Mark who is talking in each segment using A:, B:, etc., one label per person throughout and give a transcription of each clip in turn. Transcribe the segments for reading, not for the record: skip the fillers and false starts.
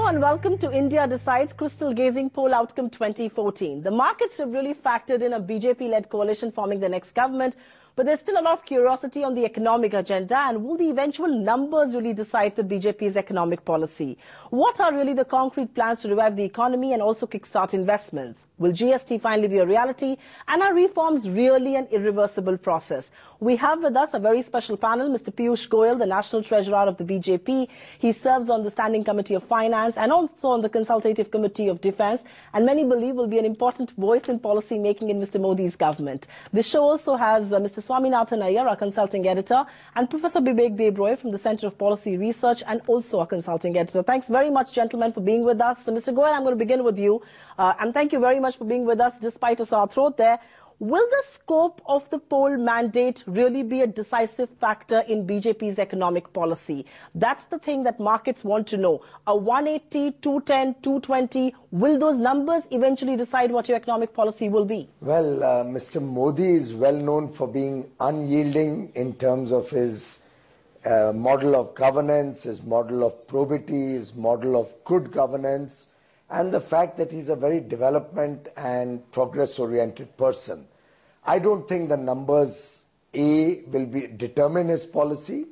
A: and welcome to India Decides Crystal Gazing Poll Outcome 2014. The markets have really factored in a BJP-led coalition forming the next government, but there's still a lot of curiosity on the economic agenda, and will the eventual numbers really decide the BJP's economic policy? What are really the concrete plans to revive the economy and also kickstart investments? Will GST finally be a reality, and are reforms really an irreversible process? We have with us a very special panel, Mr. Piyush Goyal, the National Treasurer of the BJP. He serves on the Standing Committee of Finance and also on the Consultative Committee of Defence, and many believe will be an important voice in policy making in Mr. Modi's government. This show also has Mr. Swaminathan Iyer, our consulting editor, and Professor Bibek Debroy from the Centre of Policy Research and also a consulting editor. Thanks very much, gentlemen, for being with us. So, Mr. Goyal, I'm going to begin with you. And thank you very much for being with us despite a sore throat there. Will the scope of the poll mandate really be a decisive factor in BJP's economic policy? That's the thing that markets want to know. A 180, 210, 220, will those numbers eventually decide what your economic policy will be?
B: Well, Mr. Modi is well known for being unyielding in terms of his model of governance, his model of probity, his model of good governance, and the fact that he's a very development and progress-oriented person. I don't think the numbers, A, will determine his policy.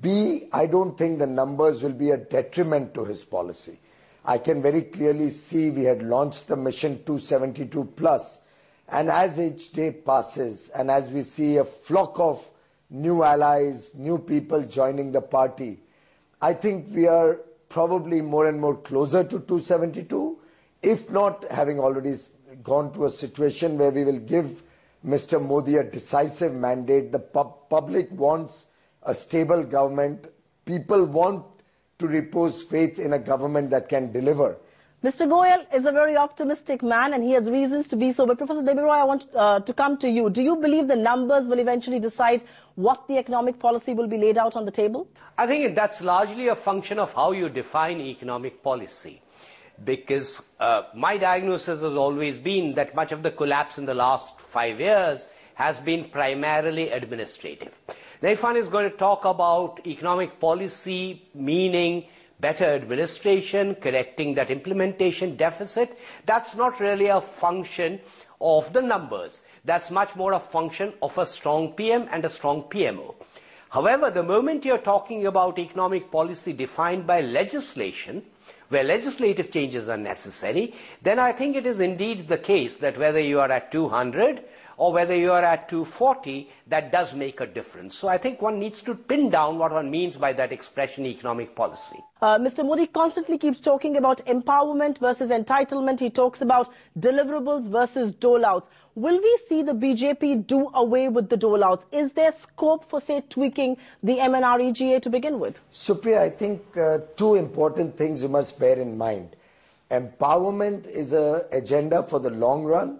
B: B, I don't think the numbers will be a detriment to his policy. I can very clearly see we had launched the Mission 272 Plus, and as each day passes, and as we see a flock of new allies, new people joining the party, I think we are probably more and more closer to 272, if not having already gone to a situation where we will give Mr. Modi a decisive mandate. The public wants a stable government. People want to repose faith in a government that can deliver.
A: Mr. Goyal is a very optimistic man and he has reasons to be so. But Professor Debroy, I want to come to you. Do you believe the numbers will eventually decide what the economic policy will be laid out on the table?
C: I think that's largely a function of how you define economic policy. Because my diagnosis has always been that much of the collapse in the last 5 years has been primarily administrative. Now, if one is going to talk about economic policy, meaning better administration, correcting that implementation deficit, that's not really a function of the numbers. That's much more a function of a strong PM and a strong PMO. However, the moment you're talking about economic policy defined by legislation, where legislative changes are necessary, then I think it is indeed the case that whether you are at 200 or whether you are at 240, that does make a difference. So I think one needs to pin down what one means by that expression economic policy.
A: Mr. Modi constantly keeps talking about empowerment versus entitlement. He talks about deliverables versus doleouts. Will we see the BJP do away with the doleouts? Is there scope for, say, tweaking the MNREGA to begin with?
B: Supriya, I think two important things you must bear in mind. Empowerment is an agenda for the long run.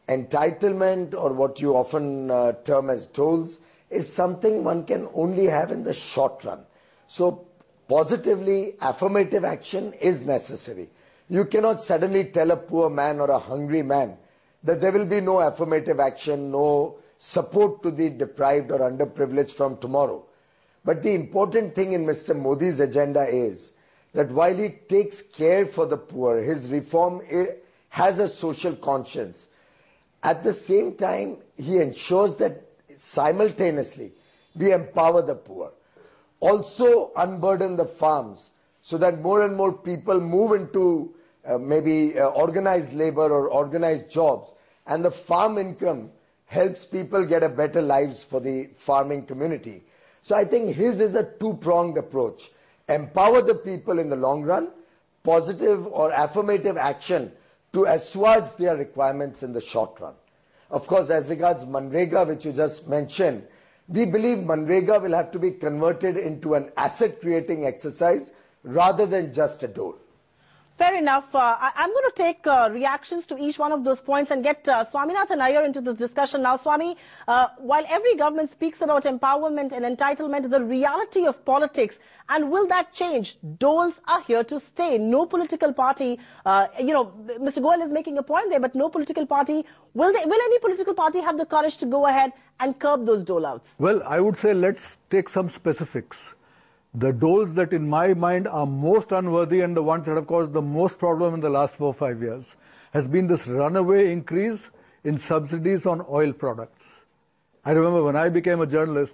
B: Entitlement, or what you often term as doles, is something one can only have in the short run. So positively, affirmative action is necessary. You cannot suddenly tell a poor man or a hungry man that there will be no affirmative action, no support to the deprived or underprivileged from tomorrow. But the important thing in Mr. Modi's agenda is that while he takes care for the poor, his reform has a social conscience. At the same time, he ensures that simultaneously we empower the poor. Also unburden the farms so that more and more people move into maybe organized labor or organized jobs, and the farm income helps people get a better lives for the farming community. So I think his is a two-pronged approach. Empower the people in the long run, positive or affirmative action to assuage their requirements in the short run. Of course, as regards Manrega, which you just mentioned, we believe Manrega will have to be converted into an asset-creating exercise rather than just a dole.
A: Fair enough. I'm going to take reactions to each one of those points and get Swaminathan Iyer into this discussion now. Swami, while every government speaks about empowerment and entitlement, the reality of politics, and will that change? Doles are here to stay. No political party, Mr. Goyal is making a point there, but no political party, will any political party have the courage to go ahead and curb those dole outs?
D: Well, I would say let's take some specifics. The doles that in my mind are most unworthy and the ones that have caused the most problem in the last 4 or 5 years has been this runaway increase in subsidies on oil products. I remember when I became a journalist,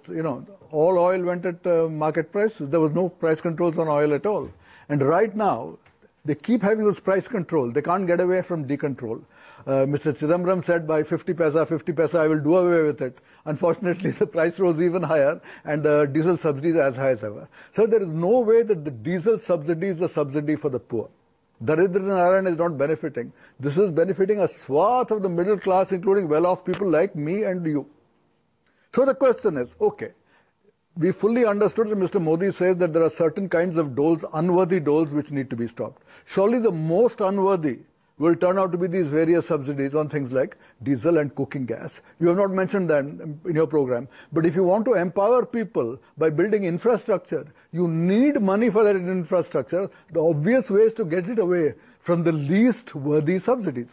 D: all oil went at market prices. There was no price controls on oil at all. And right now, they keep having this price control. They can't get away from decontrol. Mr. Chidambaram said by 50 paisa, I will do away with it. Unfortunately, the price rose even higher and the diesel subsidy is as high as ever. So there is no way that the diesel subsidy is a subsidy for the poor. Daridra Narayan is not benefiting. This is benefiting a swath of the middle class, including well-off people like me and you. So the question is, okay, we fully understood that Mr. Modi says that there are certain kinds of doles, unworthy doles, which need to be stopped. Surely the most unworthy will turn out to be these various subsidies on things like diesel and cooking gas. You have not mentioned that in your program. But if you want to empower people by building infrastructure, you need money for that infrastructure. The obvious way is to get it away from the least worthy subsidies.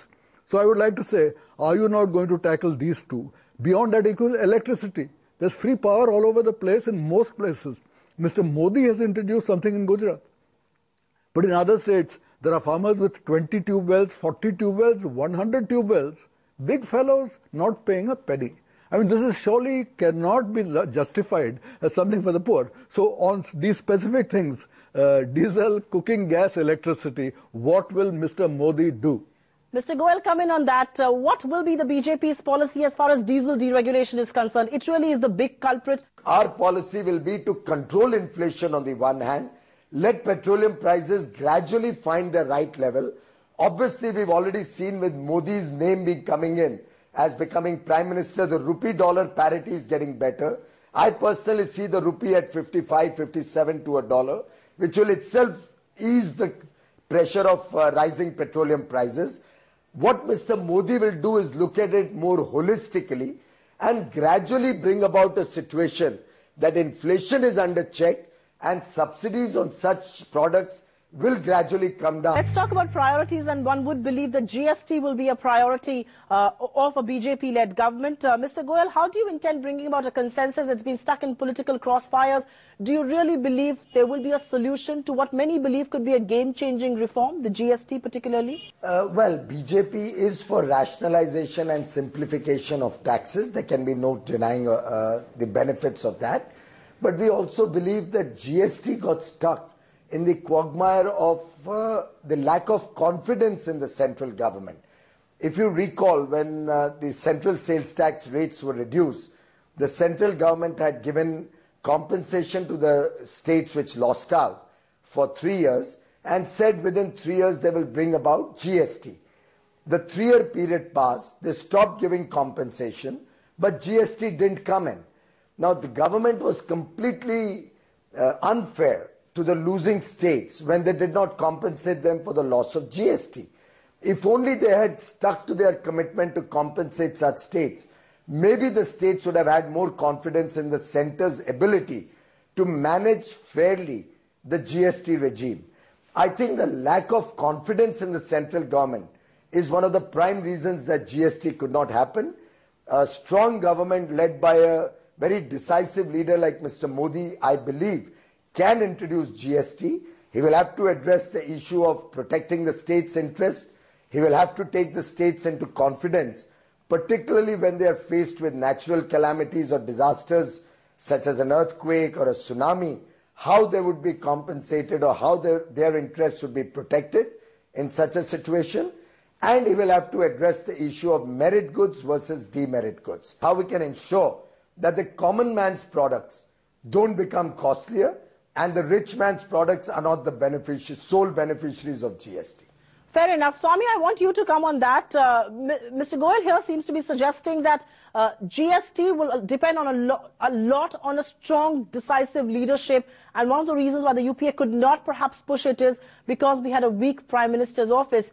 D: So I would like to say, are you not going to tackle these two? Beyond that equals electricity. There's free power all over the place in most places. Mr. Modi has introduced something in Gujarat. But in other states, there are farmers with 20 tube wells, 40 tube wells, 100 tube wells. Big fellows not paying a penny. I mean, this is surely cannot be justified as something for the poor. So on these specific things, diesel, cooking gas, electricity, what will Mr. Modi do?
A: Mr. Goel, come in on that. What will be the BJP's policy as far as diesel deregulation is concerned? It really is the big culprit.
B: Our policy will be to control inflation on the one hand, let petroleum prices gradually find their right level. Obviously, we've already seen with Modi's name being coming in as becoming Prime Minister, the rupee-dollar parity is getting better. I personally see the rupee at 55, 57 to a dollar, which will itself ease the pressure of rising petroleum prices. What Mr. Modi will do is look at it more holistically and gradually bring about a situation that inflation is under check and subsidies on such products will gradually come down.
A: Let's talk about priorities, and one would believe that GST will be a priority of a BJP-led government. Mr. Goel, how do you intend bringing about a consensus? It's been stuck in political crossfires. Do you really believe there will be a solution to what many believe could be a game-changing reform, the GST particularly?
B: Well, BJP is for rationalization and simplification of taxes. There can be no denying the benefits of that. But we also believe that GST got stuck in the quagmire of the lack of confidence in the central government. If you recall, when the central sales tax rates were reduced, the central government had given compensation to the states which lost out for 3 years and said within 3 years they will bring about GST. The 3-year period passed, they stopped giving compensation, but GST didn't come in. Now the government was completely unfair to the losing states when they did not compensate them for the loss of GST. If only they had stuck to their commitment to compensate such states, maybe the states would have had more confidence in the centre's ability to manage fairly the GST regime. I think the lack of confidence in the central government is one of the prime reasons that GST could not happen. A strong government led by a very decisive leader like Mr. Modi, I believe, can introduce GST. He will have to address the issue of protecting the state's interest. He will have to take the states into confidence, particularly when they are faced with natural calamities or disasters such as an earthquake or a tsunami, how they would be compensated or how their interests would be protected in such a situation. And he will have to address the issue of merit goods versus demerit goods. How we can ensure that the common man's products don't become costlier and the rich man's products are not the sole beneficiaries of GST.
A: Fair enough. Swami, I want you to come on that. Mr. Goel here seems to be suggesting that GST will depend on a lot on a strong, decisive leadership. And one of the reasons why the UPA could not perhaps push it is because we had a weak Prime Minister's office.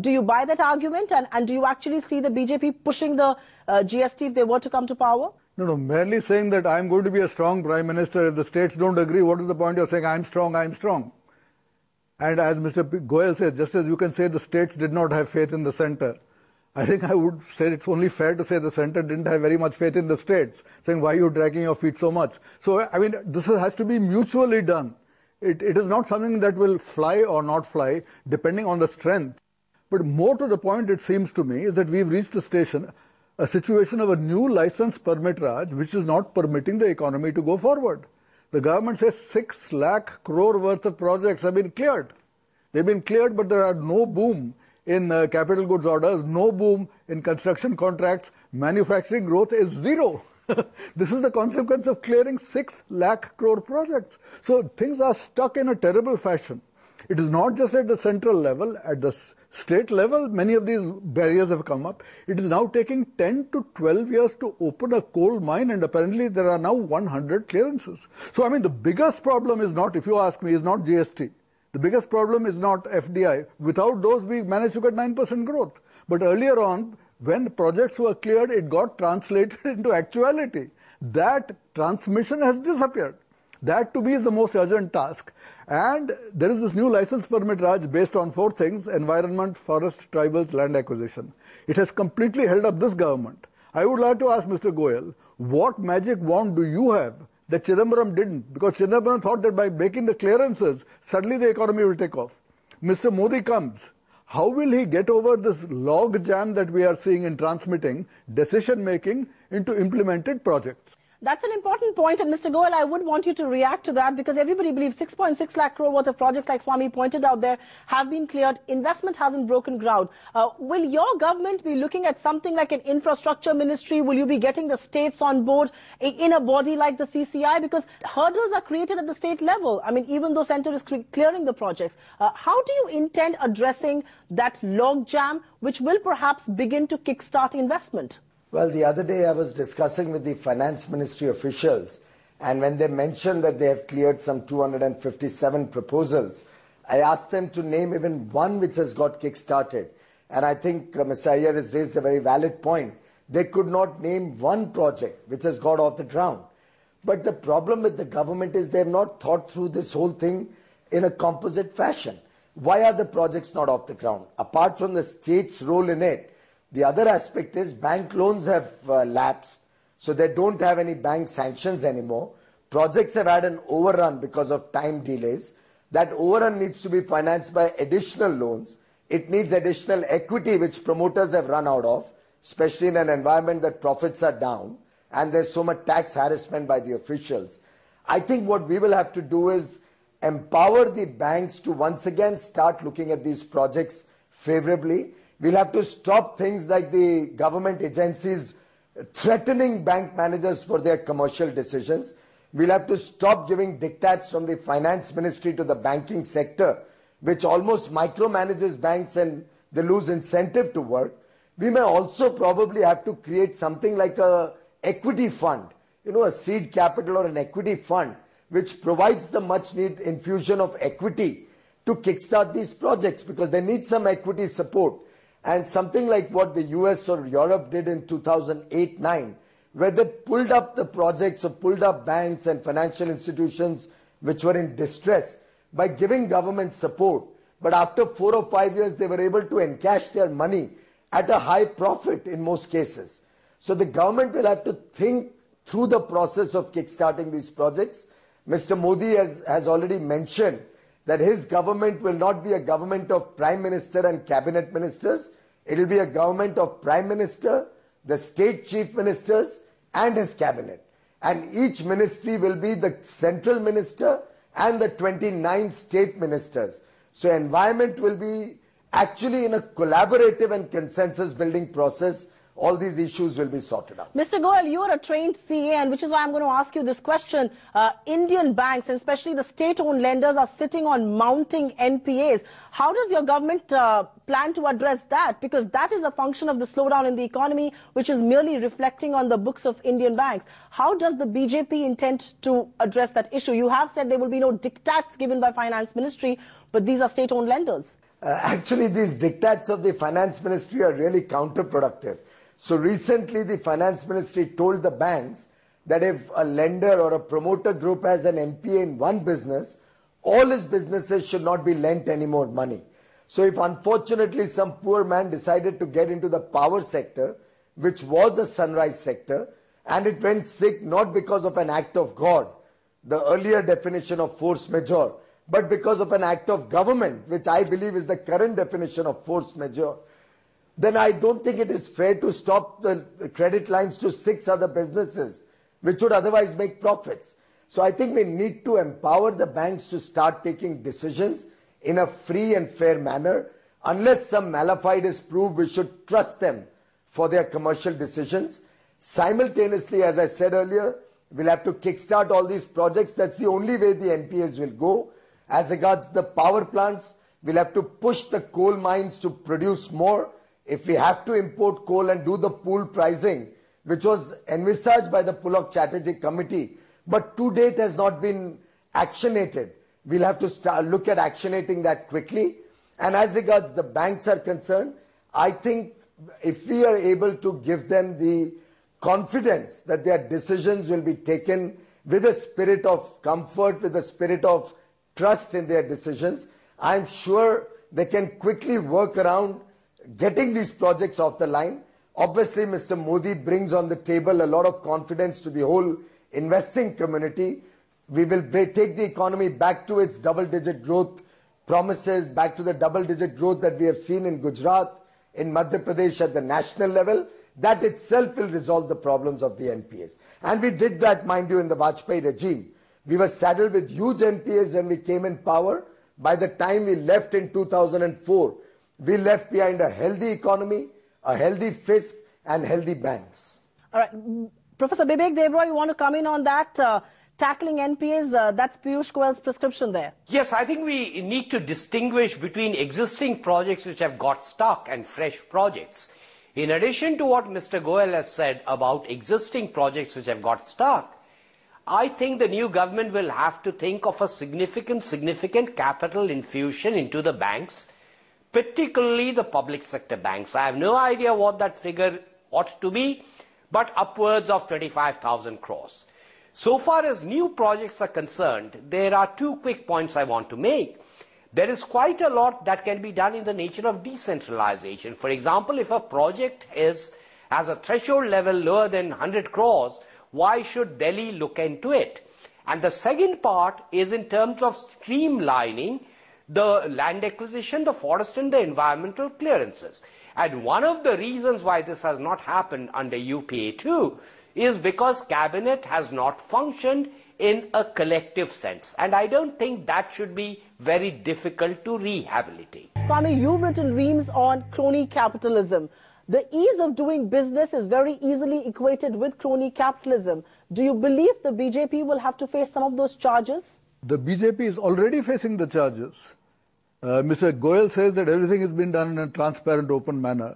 A: Do you buy that argument? And do you actually see the BJP pushing the GST if they were to come to power?
D: No, merely saying that I'm going to be a strong Prime Minister, if the states don't agree, what is the point of saying I'm strong, I'm strong? And as Mr. Goel said, just as you can say the states did not have faith in the centre, I think I would say it's only fair to say the centre didn't have very much faith in the states, saying why are you dragging your feet so much? So, I mean, this has to be mutually done. It is not something that will fly or not fly depending on the strength. But more to the point, it seems to me, is that we've reached a situation of a new license permit Raj, which is not permitting the economy to go forward. The government says 6 lakh crore worth of projects have been cleared. They've been cleared, but there are no boom in capital goods orders, no boom in construction contracts. Manufacturing growth is zero. This is the consequence of clearing 6 lakh crore projects. So things are stuck in a terrible fashion. It is not just at the central level, at the state level, many of these barriers have come up. It is now taking 10 to 12 years to open a coal mine, and apparently there are now 100 clearances. So, I mean, the biggest problem is not, if you ask me, is not GST. The biggest problem is not FDI. Without those, we managed to get 9% growth. But earlier on, when projects were cleared, it got translated into actuality. That transmission has disappeared. That to me is the most urgent task. And there is this new license permit, Raj, based on 4 things: environment, forest, tribals, land acquisition. It has completely held up this government. I would like to ask Mr. Goyal, what magic wand do you have that Chidambaram didn't? Because Chidambaram thought that by making the clearances, suddenly the economy will take off. Mr. Modi comes. How will he get over this log jam that we are seeing in transmitting decision making into implemented projects?
A: That's an important point, and Mr. Goyal, I would want you to react to that, because everybody believes 6.6 lakh crore worth of projects, like Swami pointed out there, have been cleared. Investment hasn't broken ground. Will your government be looking at something like an infrastructure ministry? Will you be getting the states on board in a body like the CCI? Because hurdles are created at the state level. I mean, even though centre is clearing the projects. How do you intend addressing that log jam, which will perhaps begin to kickstart investment?
B: Well, the other day I was discussing with the finance ministry officials, and when they mentioned that they have cleared some 257 proposals, I asked them to name even one which has got kick-started. And I think Mr. Iyer has raised a very valid point. They could not name one project which has got off the ground. But the problem with the government is they have not thought through this whole thing in a composite fashion. Why are the projects not off the ground? Apart from the state's role in it, the other aspect is bank loans have lapsed, so they don't have any bank sanctions anymore. Projects have had an overrun because of time delays. That overrun needs to be financed by additional loans. It needs additional equity, which promoters have run out of, especially in an environment that profits are down and there's so much tax harassment by the officials. I think what we will have to do is empower the banks to once again start looking at these projects favorably. We'll have to stop things like the government agencies threatening bank managers for their commercial decisions. We'll have to stop giving diktats from the finance ministry to the banking sector, which almost micromanages banks and they lose incentive to work. We may also probably have to create something like a equity fund, a seed capital or an equity fund, which provides the much needed infusion of equity to kickstart these projects, because they need some equity support. And something like what the US or Europe did in 2008-9, where they pulled up the projects or pulled up banks and financial institutions which were in distress by giving government support. But after 4 or 5 years, they were able to encash their money at a high profit in most cases. So the government will have to think through the process of kickstarting these projects. Mr. Modi has already mentioned that his government will not be a government of Prime Minister and Cabinet Ministers. It will be a government of Prime Minister, the State Chief Ministers and his Cabinet. And each ministry will be the Central Minister and the 29 State Ministers. So environment will be actually in a collaborative and consensus building process. All these issues will be sorted out.
A: Mr. Goyal, you are a trained CA, and which is why I'm going to ask you this question. Indian banks, and especially the state-owned lenders, are sitting on mounting NPAs. How does your government plan to address that? Because that is a function of the slowdown in the economy, which is merely reflecting on the books of Indian banks. How does the BJP intend to address that issue? You have said there will be no diktats given by Finance Ministry, but these are state-owned lenders.
B: Actually, these diktats of the Finance Ministry are really counterproductive. So recently the Finance Ministry told the banks that if a lender or a promoter group has an NPA in one business, all his businesses should not be lent any more money. So if unfortunately some poor man decided to get into the power sector, which was a sunrise sector, and it went sick not because of an act of God, the earlier definition of force majeure, but because of an act of government, which I believe is the current definition of force majeure, then I don't think it is fair to stop the credit lines to 6 other businesses, which would otherwise make profits. So I think we need to empower the banks to start taking decisions in a free and fair manner. Unless some malafide is proved, we should trust them for their commercial decisions. Simultaneously, as I said earlier, we'll have to kickstart all these projects. That's the only way the NPAs will go. As regards the power plants, we'll have to push the coal mines to produce more. If we have to import coal and do the pool pricing, which was envisaged by the Pulak-Chatterjee committee, but to date has not been actionated, we'll have to look at actionating that quickly. And as regards the banks are concerned, I think if we are able to give them the confidence that their decisions will be taken with a spirit of comfort, with a spirit of trust in their decisions, I'm sure they can quickly work around getting these projects off the line. Obviously, Mr. Modi brings on the table a lot of confidence to the whole investing community. We will take the economy back to its double-digit growth promises, back to the double-digit growth that we have seen in Gujarat, in Madhya Pradesh at the national level. That itself will resolve the problems of the NPAs. And we did that, mind you, in the Vajpayee regime. We were saddled with huge NPAs when we came in power. By the time we left in 2004, we left behind a healthy economy, a healthy fisc, and healthy banks.
A: All right. Professor Bibek Devroy, you want to come in on that? Tackling NPAs, that's Piyush Goyal's prescription there.
C: Yes, I think we need to distinguish between existing projects which have got stuck and fresh projects. In addition to what Mr. Goyal has said about existing projects which have got stuck, I think the new government will have to think of a significant capital infusion into the banks, particularly the public sector banks. I have no idea what that figure ought to be, but upwards of 25,000 crores. So far as new projects are concerned, there are 2 quick points I want to make. There is quite a lot that can be done in the nature of decentralization. For example, if a project has a threshold level lower than 100 crores, why should Delhi look into it? And the second part is in terms of streamlining the land acquisition, the forest and the environmental clearances. And one of the reasons why this has not happened under UPA 2 is because cabinet has not functioned in a collective sense. And I don't think that should be very difficult to rehabilitate.
A: Swami, you've written reams on crony capitalism. The ease of doing business is very easily equated with crony capitalism. Do you believe the BJP will have to face some of those charges?
D: The BJP is already facing the charges. Mr. Goyal says that everything has been done in a transparent, open manner.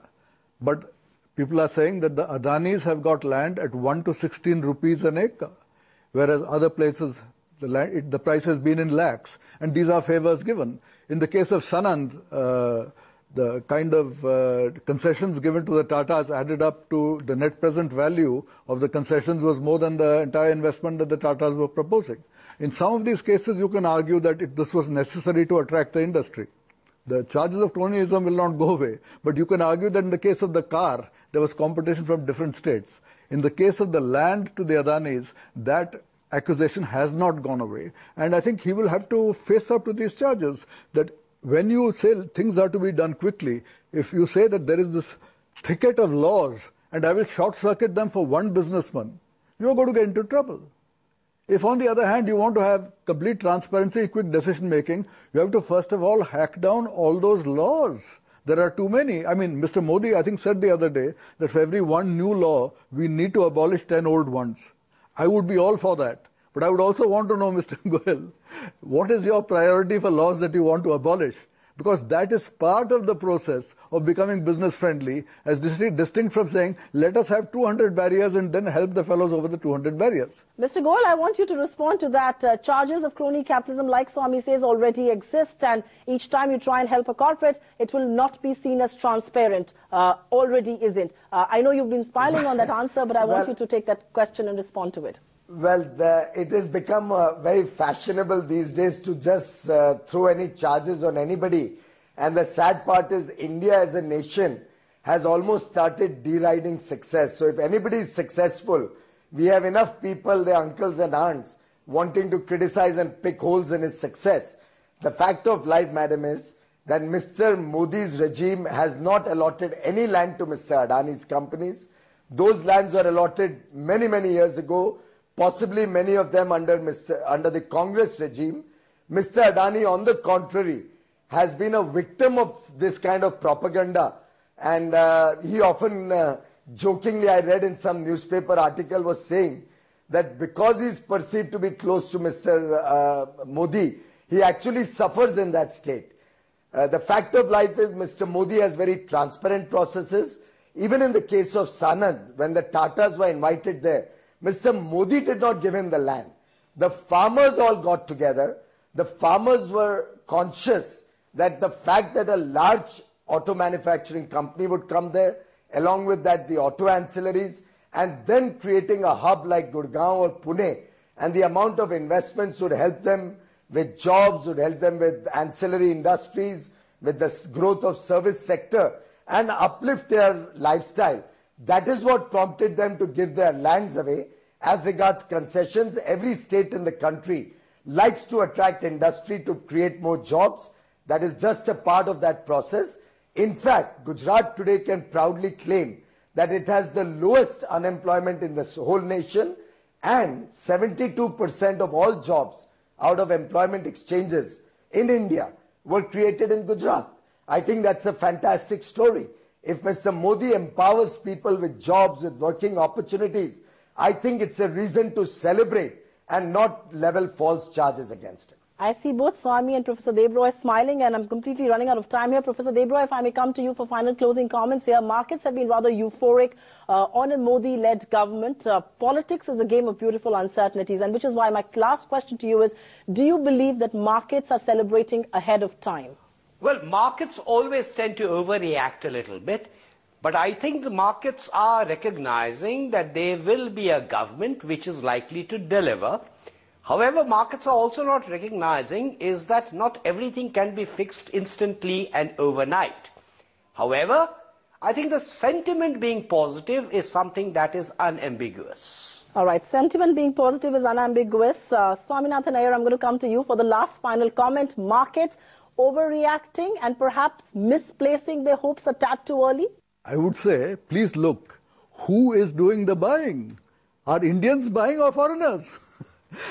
D: But people are saying that the Adanis have got land at 1 to 16 rupees an acre, whereas other places the price has been in lakhs. And these are favors given. In the case of Sanand, the kind of concessions given to the Tatas added up to the net present value of the concessions was more than the entire investment that the Tatas were proposing. In some of these cases, you can argue that this was necessary to attract the industry. The charges of cronyism will not go away. But you can argue that in the case of the car, there was competition from different states. In the case of the land to the Adanis, that accusation has not gone away. And I think he will have to face up to these charges that when you say things are to be done quickly, if you say that there is this thicket of laws and I will short circuit them for one businessman, you are going to get into trouble. If on the other hand you want to have complete transparency, quick decision making, you have to first of all hack down all those laws. There are too many. I mean, Mr. Modi, I think, said the other day that for every one new law, we need to abolish 10 old ones. I would be all for that. But I would also want to know, Mr. Goyal, what is your priority for laws that you want to abolish? Because that is part of the process of becoming business friendly, as distinct from saying, let us have 200 barriers and then help the fellows over the 200 barriers.
A: Mr. Goyal, I want you to respond to that. Charges of crony capitalism, like Swami says, already exist, and each time you try and help a corporate, it will not be seen as transparent. Already isn't. I know you've been smiling on that answer, but I want you to take that question and respond to it.
B: Well, it has become very fashionable these days to just throw any charges on anybody. And the sad part is India as a nation has almost started deriding success. So if anybody is successful, we have enough people, their uncles and aunts, wanting to criticize and pick holes in his success. The fact of life, madam, is that Mr. Modi's regime has not allotted any land to Mr. Adani's companies. Those lands were allotted many, many years ago, possibly many of them under the Congress regime. Mr. Adani, on the contrary, has been a victim of this kind of propaganda. And he often, jokingly, I read in some newspaper article, was saying that because he is perceived to be close to Mr. Modi, he actually suffers in that state. The fact of life is Mr. Modi has very transparent processes. Even in the case of Sanand, when the Tatas were invited there, Mr. Modi did not give him the land. The farmers all got together. The farmers were conscious that the fact that a large auto manufacturing company would come there, along with that the auto ancillaries, and then creating a hub like Gurgaon or Pune, and the amount of investments would help them with jobs, would help them with ancillary industries, with the growth of service sector, and uplift their lifestyle. That is what prompted them to give their lands away. As regards concessions, every state in the country likes to attract industry to create more jobs. That is just a part of that process. In fact, Gujarat today can proudly claim that it has the lowest unemployment in the whole nation, and 72% of all jobs out of employment exchanges in India were created in Gujarat. I think that's a fantastic story. If Mr. Modi empowers people with jobs, with working opportunities, I think it's a reason to celebrate and not level false charges against him.
A: I see both Swami and Professor Debroy smiling, and I'm completely running out of time here. Professor Debroy, if I may come to you for final closing comments here. Markets have been rather euphoric on a Modi-led government. Politics is a game of beautiful uncertainties, and which is why my last question to you is, do you believe that markets are celebrating ahead of time?
C: Well, markets always tend to overreact a little bit, but I think the markets are recognizing that there will be a government which is likely to deliver. However, markets are also not recognizing is that not everything can be fixed instantly and overnight. However, I think the sentiment being positive is something that is unambiguous.
A: All right, sentiment being positive is unambiguous. Swaminathan Iyer, I'm going to come to you for the last final comment. Markets overreacting and perhaps misplacing their hopes a tad too early?
D: I would say, please look, who is doing the buying? Are Indians buying or foreigners?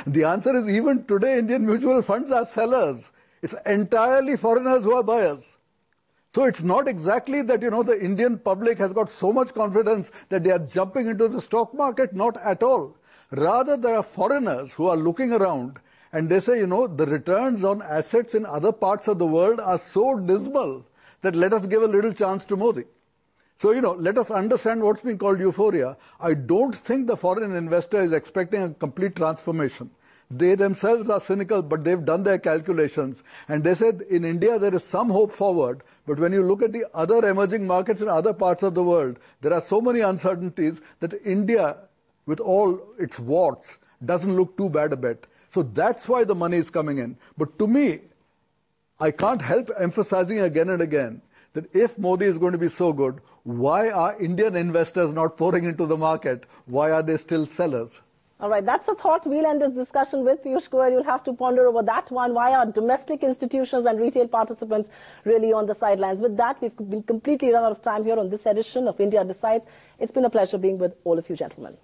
D: The answer is even today Indian mutual funds are sellers. It's entirely foreigners who are buyers. So it's not exactly that, the Indian public has got so much confidence that they are jumping into the stock market. Not at all. Rather, there are foreigners who are looking around and they say, the returns on assets in other parts of the world are so dismal that let us give a little chance to Modi. So, let us understand what's being called euphoria. I don't think the foreign investor is expecting a complete transformation. They themselves are cynical, but they've done their calculations. And they said in India there is some hope forward, but when you look at the other emerging markets in other parts of the world, there are so many uncertainties that India, with all its warts, doesn't look too bad a bet. So that's why the money is coming in. But to me, I can't help emphasizing again and again that if Modi is going to be so good, why are Indian investors not pouring into the market? Why are they still sellers?
A: All right, that's a thought we'll end this discussion with. Piyush Goyal, you'll have to ponder over that one. Why are domestic institutions and retail participants really on the sidelines? With that, we've been completely run out of time here on this edition of India Decides. It's been a pleasure being with all of you gentlemen.